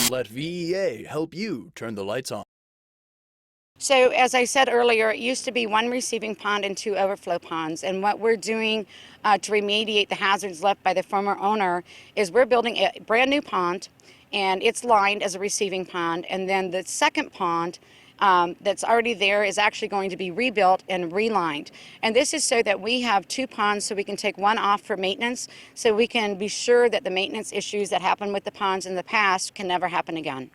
Let VEA help you turn the lights on. So as I said earlier, it used to be one receiving pond and two overflow ponds. And what we're doing to remediate the hazards left by the former owner is we're building a brand new pond, and it's lined as a receiving pond. And then the second pond that's already there is actually going to be rebuilt and relined. And this is so that we have two ponds, so we can take one off for maintenance, so we can be sure that the maintenance issues that happened with the ponds in the past can never happen again.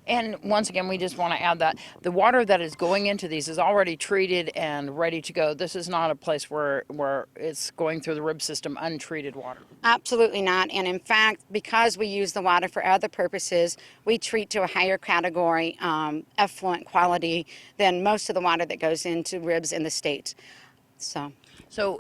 And once again, we just want to add that the water that is going into these is already treated and ready to go. This is not a place where it's going through the rib system untreated water. Absolutely not. And in fact, because we use the water for other purposes, we treat to a higher category effluent quality than most of the water that goes into ribs in the state. So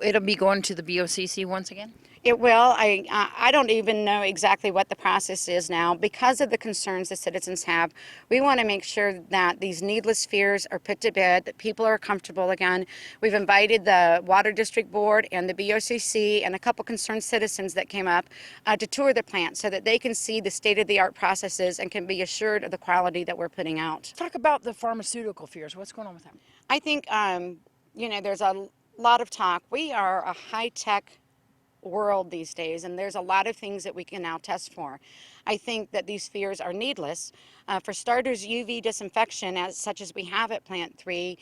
it'll be going to the BOCC once again? It will. I don't even know exactly what the process is now. Because of the concerns the citizens have, we want to make sure that these needless fears are put to bed, that people are comfortable again. We've invited the Water District Board and the BOCC and a couple concerned citizens that came up to tour the plant so that they can see the state-of-the-art processes and can be assured of the quality that we're putting out. Talk about the pharmaceutical fears. What's going on with that? I think, there's a lot of talk. We are a high-tech world these days, and there's a lot of things that we can now test for. I think that these fears are needless. For starters, UV disinfection, such as we have at Plant 3,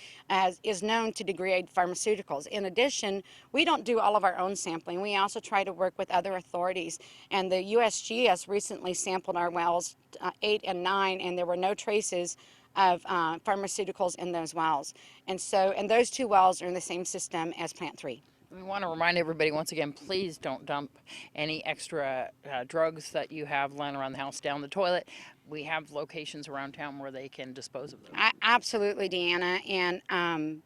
is known to degrade pharmaceuticals. In addition, we don't do all of our own sampling. We also try to work with other authorities, and the USGS recently sampled our wells 8 and 9, and there were no traces of pharmaceuticals in those wells. And those two wells are in the same system as Plant 3. We want to remind everybody once again, please don't dump any extra drugs that you have laying around the house down the toilet. We have locations around town where they can dispose of them. Absolutely, Deanna. And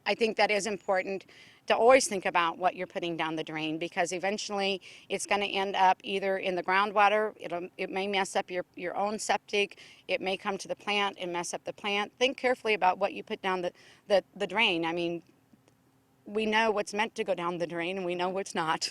I think that is important to always think about what you're putting down the drain, because eventually it's going to end up either in the groundwater. It may mess up your own septic. It may come to the plant and mess up the plant. Think carefully about what you put down the drain. I mean, we know what's meant to go down the drain and we know what's not.